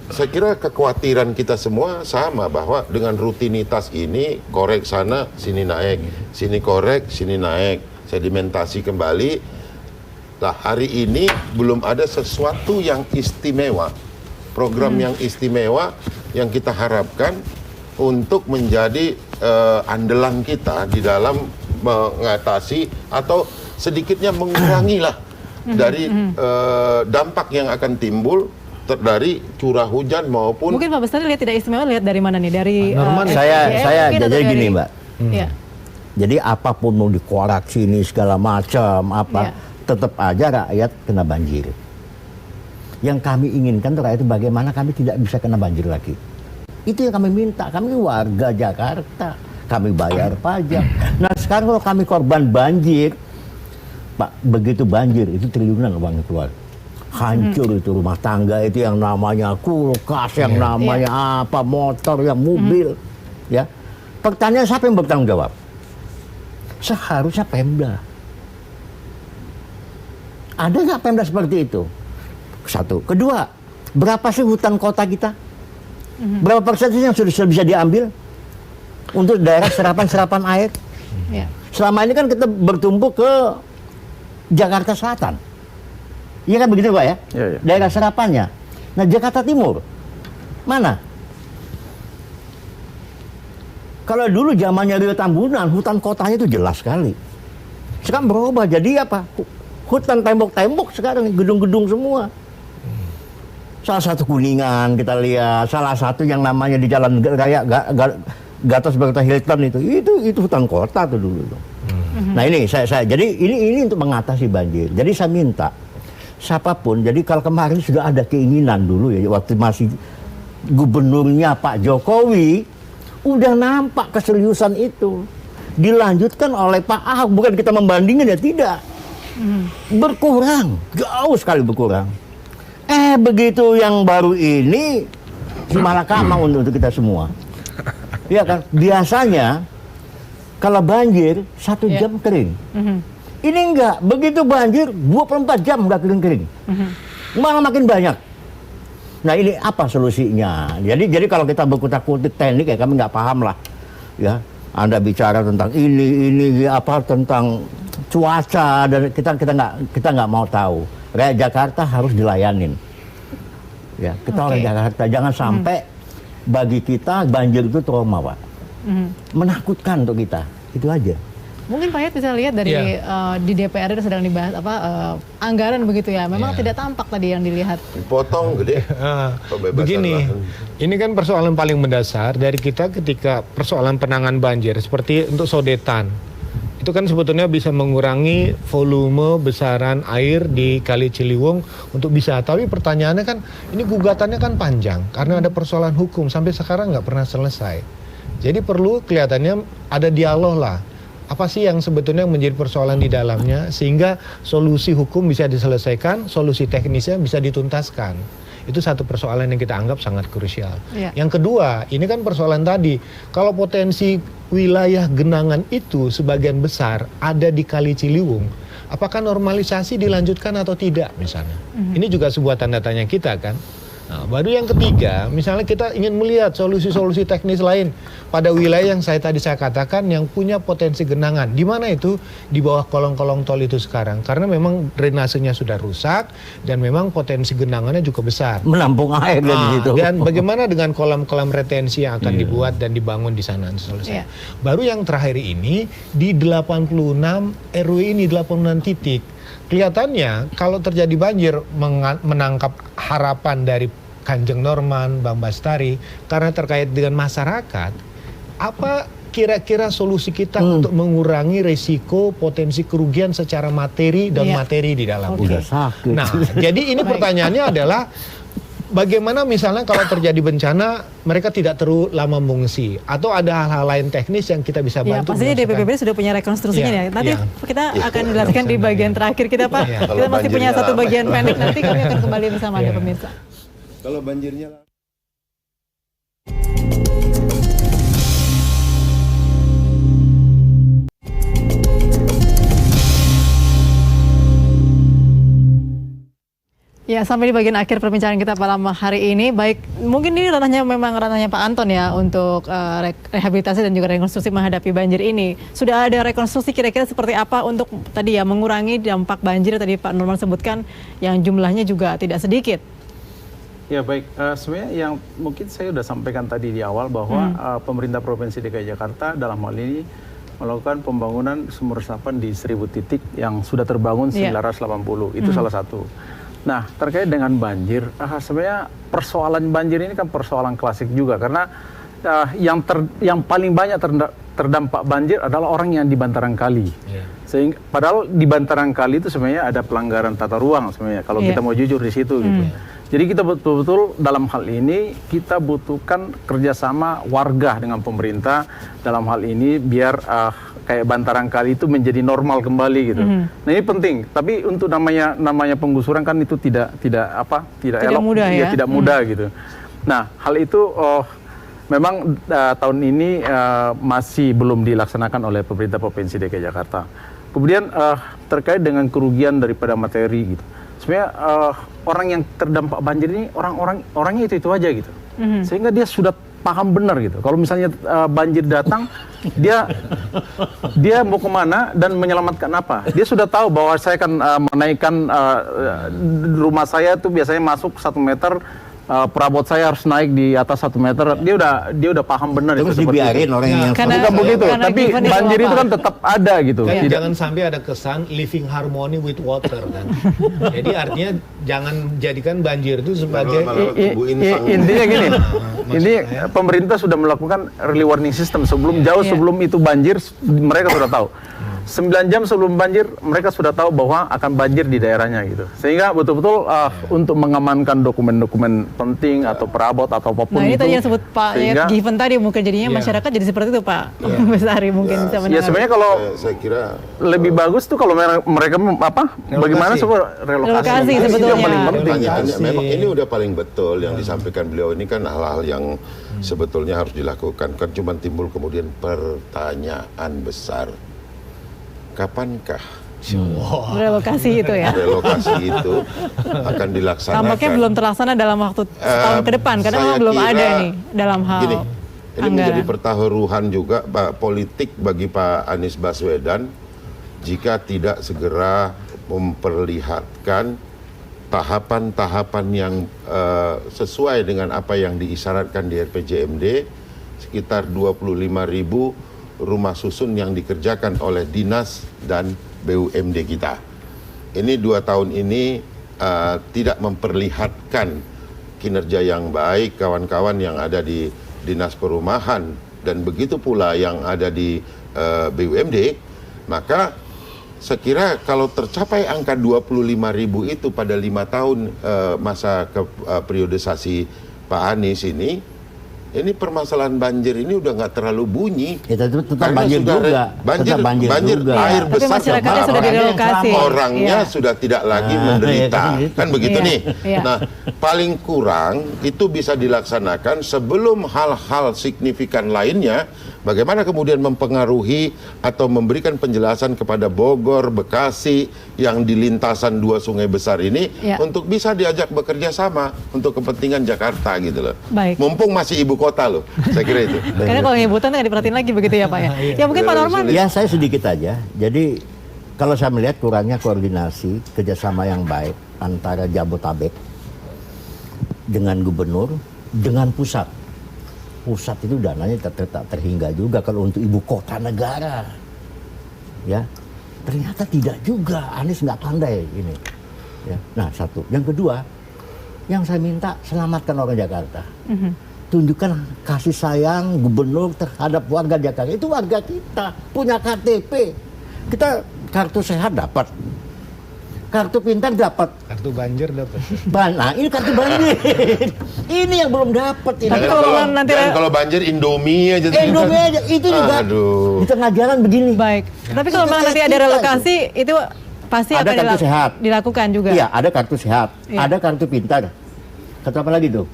saya kira kekhawatiran kita semua sama bahwa dengan rutinitas ini korek sana, sini naik, sini korek, sini naik, sedimentasi kembali. Lah hari ini belum ada sesuatu yang istimewa, program yang istimewa yang kita harapkan untuk menjadi andalan kita di dalam mengatasi atau sedikitnya mengurangi lah dari dampak yang akan timbul dari curah hujan maupun Mungkin Pak Bestari lihat tidak istimewa, lihat dari mana nih? Dari Norman. Saya mungkin atau jadi dari- gini, Mbak. Iya. Jadi apapun mau dikoreksi ini segala macam Iya. tetap aja rakyat kena banjir. Yang kami inginkan tuh rakyat itu bagaimana kami tidak bisa kena banjir lagi. Itu yang kami minta. Kami warga Jakarta, kami bayar pajak. Nah sekarang kalau kami korban banjir, Pak, begitu banjir itu triliunan uangnya keluar. Hancur itu rumah tangga itu yang namanya kulkas, yang namanya apa, motor, yang mobil, ya. Pertanyaan siapa yang bertanggung jawab? Seharusnya Pemda. Ada nggak Pemda seperti itu? Satu. Kedua, berapa sih hutan kota kita? Berapa persen sih yang sudah bisa diambil untuk daerah serapan air? Iya. Selama ini kan kita bertumbuh ke Jakarta Selatan. Iya kan begitu Pak ya? Iya, iya. Daerah serapannya. Nah Jakarta Timur, mana? Kalau dulu zamannya Rio Tambunan, hutan kotanya itu jelas sekali. Sekarang berubah jadi apa? Hutan tembok-tembok sekarang, gedung-gedung semua. Salah satu Kuningan kita lihat, salah satu yang namanya di Jalan Raya Gatot Subroto Hilton itu hutan kota tuh dulu. Nah ini saya jadi ini untuk mengatasi banjir. Jadi saya minta siapapun, jadi kalau kemarin sudah ada keinginan dulu ya waktu masih gubernurnya Pak Jokowi, udah nampak keseriusan itu dilanjutkan oleh Pak Ahok. Bukan kita membandingin ya, tidak, berkurang, jauh sekali berkurang. Begitu yang baru ini malakama untuk kita semua. Ya kan, biasanya kalau banjir 1 jam kering. Ini enggak, begitu banjir 24 jam enggak kering-kering. Malah makin banyak. Nah ini apa solusinya? Jadi kalau kita berkutak-kutik teknik ya kami nggak paham lah. Ya, Anda bicara tentang ini apa tentang cuaca dan kita nggak mau tahu. Rakyat Jakarta harus dilayanin. Ya, kita orang Jakarta jangan sampai bagi kita banjir itu trauma, Pak. Menakutkan untuk kita. Itu aja. Mungkin Pak Yat bisa lihat dari di DPR itu sedang dibahas anggaran begitu ya. Memang tidak tampak tadi yang dilihat. potong gede. Pembebasan Begini, lahan. ini kan persoalan paling mendasar dari kita ketika persoalan penanganan banjir seperti untuk sodetan. Itu kan sebetulnya bisa mengurangi volume besaran air di Kali Ciliwung untuk bisa. Tapi pertanyaannya kan, ini gugatannya kan panjang karena ada persoalan hukum sampai sekarang nggak pernah selesai. Jadi perlu kelihatannya ada dialog lah. Apa sih yang sebetulnya menjadi persoalan di dalamnya sehingga solusi hukum bisa diselesaikan, solusi teknisnya bisa dituntaskan. Itu satu persoalan yang kita anggap sangat krusial. Ya. Yang kedua, ini kan persoalan tadi, kalau potensi wilayah genangan itu sebagian besar ada di Kali Ciliwung, apakah normalisasi dilanjutkan atau tidak misalnya? Ini juga sebuah tanda tanya kita kan. Nah, baru yang ketiga, misalnya kita ingin melihat solusi-solusi teknis lain pada wilayah yang saya katakan yang punya potensi genangan. Di mana itu? Di bawah kolong-kolong tol itu sekarang. Karena memang drainasenya sudah rusak dan memang potensi genangannya juga besar. Menampung air dari situ. Dan bagaimana dengan kolam-kolam retensi yang akan dibuat dan dibangun di sana selesai. Baru yang terakhir ini di 86 RW ini 86 titik. Kelihatannya kalau terjadi banjir menangkap harapan dari Kanjeng Norman, Bang Bastari karena terkait dengan masyarakat, apa kira-kira solusi kita untuk mengurangi resiko potensi kerugian secara materi dan materi di dalam. Udah sakit. Nah, jadi ini pertanyaannya adalah bagaimana misalnya kalau terjadi bencana mereka tidak terlalu lama mengungsi atau ada hal-hal lain teknis yang kita bisa Ya, bantu. pastinya DPPB sudah punya rekonstruksinya ya. Nanti kita akan jelaskan di bagian terakhir kita Pak. Kita Kalau masih punya banjirnya satu lama. bagian pendek, nanti kami akan kembali bersama Anda pemirsa. Kalau banjirnya Ya, sampai di bagian akhir perbincangan kita malam hari ini. Baik, mungkin ini memang ranahnya Pak Anton ya untuk rehabilitasi dan juga rekonstruksi menghadapi banjir ini. Sudah ada rekonstruksi kira-kira seperti apa untuk tadi ya mengurangi dampak banjir tadi Pak Nurman sebutkan yang jumlahnya juga tidak sedikit. Ya baik, sebenarnya yang mungkin saya sudah sampaikan tadi di awal bahwa pemerintah Provinsi DKI Jakarta dalam hal ini melakukan pembangunan sumur resapan di 1000 titik yang sudah terbangun 980, itu salah satu. Nah, terkait dengan banjir, sebenarnya persoalan banjir ini kan persoalan klasik juga karena yang paling banyak terdampak banjir adalah orang yang di bantaran kali. Sehingga padahal di bantaran kali itu sebenarnya ada pelanggaran tata ruang sebenarnya kalau kita mau jujur di situ gitu. Jadi kita betul-betul dalam hal ini kita butuhkan kerjasama warga dengan pemerintah dalam hal ini biar kayak bantaran kali itu menjadi normal kembali gitu. Nah ini penting. Tapi untuk namanya penggusuran kan itu tidak elok, mudah ya. Tidak mudah gitu. Nah hal itu memang tahun ini masih belum dilaksanakan oleh pemerintah Provinsi DKI Jakarta. Kemudian terkait dengan kerugian daripada materi gitu. Sebenarnya orang yang terdampak banjir ini orangnya itu aja gitu. Sehingga dia sudah paham benar gitu. Kalau misalnya banjir datang, dia mau kemana dan menyelamatkan apa. Dia sudah tahu bahwa saya akan menaikkan rumah saya itu biasanya masuk 1 meter. Perabot saya harus naik di atas 1 meter. Dia udah paham benar itu. Terus dibiarin orang yang bukan begitu, tapi banjir itu kan tetap ada gitu. Kan jangan sampai ada kesan living harmony with water kan. Jadi artinya jangan jadikan banjir itu sebagai intinya gini. Ini pemerintah sudah melakukan early warning system jauh sebelum itu banjir, mereka sudah tahu. 9 jam sebelum banjir mereka sudah tahu bahwa akan banjir di daerahnya gitu. Sehingga betul-betul untuk mengamankan dokumen-dokumen penting atau perabot atau apapun ini itu. tadi yang sebut Pak Given tadi mungkin jadinya masyarakat jadi seperti itu Pak Bestari mungkin bisa menangani. Ya sebenarnya kalau saya kira lebih bagus tuh kalau mereka bagaimana sebuah relokasi sebetulnya. Yang paling penting. Pertanyaannya memang ini udah paling betul yang disampaikan beliau ini kan hal-hal yang sebetulnya harus dilakukan. Kan cuma timbul kemudian pertanyaan besar. Kapankah relokasi itu ya? Relokasi itu akan dilaksanakan. Tampaknya belum terlaksana dalam waktu setahun ke depan karena memang belum ada nih dalam hal gini, ini anggaran. menjadi pertaruhan juga politik bagi Pak Anies Baswedan jika tidak segera memperlihatkan tahapan-tahapan yang sesuai dengan apa yang diisyaratkan di RPJMD sekitar 25.000 rumah susun yang dikerjakan oleh dinas dan BUMD kita. Ini 2 tahun ini tidak memperlihatkan kinerja yang baik kawan-kawan yang ada di dinas perumahan dan begitu pula yang ada di BUMD, maka sekira kalau tercapai angka 25.000 itu pada 5 tahun masa periodisasi Pak Anies ini permasalahan banjir ini udah nggak terlalu bunyi. Ya, tetap banjir juga. Banjir air Tapi besar masyarakatnya sudah direlokasi. Orangnya sudah tidak lagi menderita. Kan begitu nih. Nah, paling kurang itu bisa dilaksanakan sebelum hal-hal signifikan lainnya. Bagaimana kemudian mempengaruhi atau memberikan penjelasan kepada Bogor, Bekasi yang di lintasan 2 sungai besar ini untuk bisa diajak bekerja sama untuk kepentingan Jakarta gitu loh. Baik. Mumpung masih ibu kota loh, saya kira itu. Karena kalau nyebutan nggak diperhatiin lagi begitu ya Pak ya. Ya mungkin Pak Norman. Ya saya sedikit aja. Jadi kalau saya melihat kurangnya koordinasi kerjasama yang baik antara Jabotabek dengan gubernur dengan pusat. Pusat itu dananya tak terhingga juga kalau untuk ibu kota negara. Ya, ternyata tidak juga. Anies nggak pandai ini. Ya. Nah satu. Yang kedua, yang saya minta selamatkan orang Jakarta. Tunjukkan kasih sayang gubernur terhadap warga Jakarta. Itu warga kita, punya KTP. Kita kartu sehat dapat. Kartu pintar dapat. Kartu banjir dapat. Nah, ini kartu banjir. Ini yang belum dapat. Tapi kalau nanti kalau banjir Indomie aja. Indomie aja itu juga. Aduh. Di tengah jalan begini. Baik. Tapi kalau nanti ada relokasi itu pasti ada akan kartu sehat. dilakukan juga. Iya, ada kartu sehat. Ada kartu pintar. Kartu apa lagi tuh?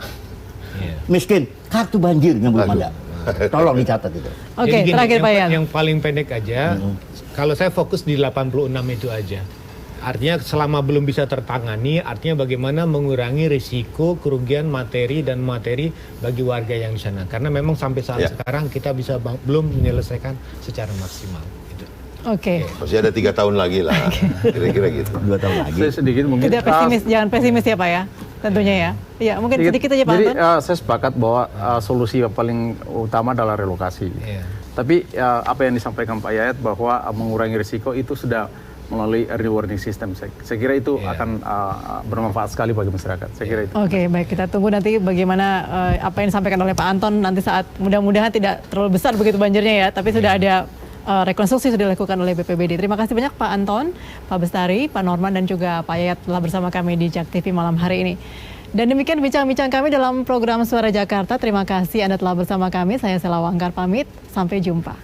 Miskin, kartu banjir yang belum ada. Tolong dicatat itu. Oke, terakhir Pak Yan. Yang paling pendek aja, kalau saya fokus di 86 itu aja. Artinya selama belum bisa tertangani, artinya bagaimana mengurangi risiko kerugian materi dan materi bagi warga yang di sana. Karena memang sampai saat sekarang kita belum menyelesaikan secara maksimal. Gitu. Oke. Masih ada 3 tahun lagi lah, kira-kira gitu. 2 tahun lagi. Saya sedikit mungkin. Tidak pesimis, jangan pesimis ya Pak ya, tentunya ya. Iya, mungkin sedikit aja Pak Jadi Anton. saya sepakat bahwa solusi yang paling utama adalah relokasi. Iya. Tapi apa yang disampaikan Pak Yayat bahwa mengurangi risiko itu sudah melalui early warning system. Saya kira itu akan bermanfaat sekali bagi masyarakat. Saya kira itu. Oke, baik, kita tunggu nanti bagaimana apa yang disampaikan oleh Pak Anton nanti saat mudah-mudahan tidak terlalu besar begitu banjirnya ya, tapi sudah ada rekonstruksi sudah dilakukan oleh BPBD. Terima kasih banyak Pak Anton, Pak Bestari, Pak Norman dan juga Pak Yayat telah bersama kami di JAK TV malam hari ini. Dan demikian bincang-bincang kami dalam program Suara Jakarta. Terima kasih Anda telah bersama kami. Saya Sela Wangkar pamit. Sampai jumpa.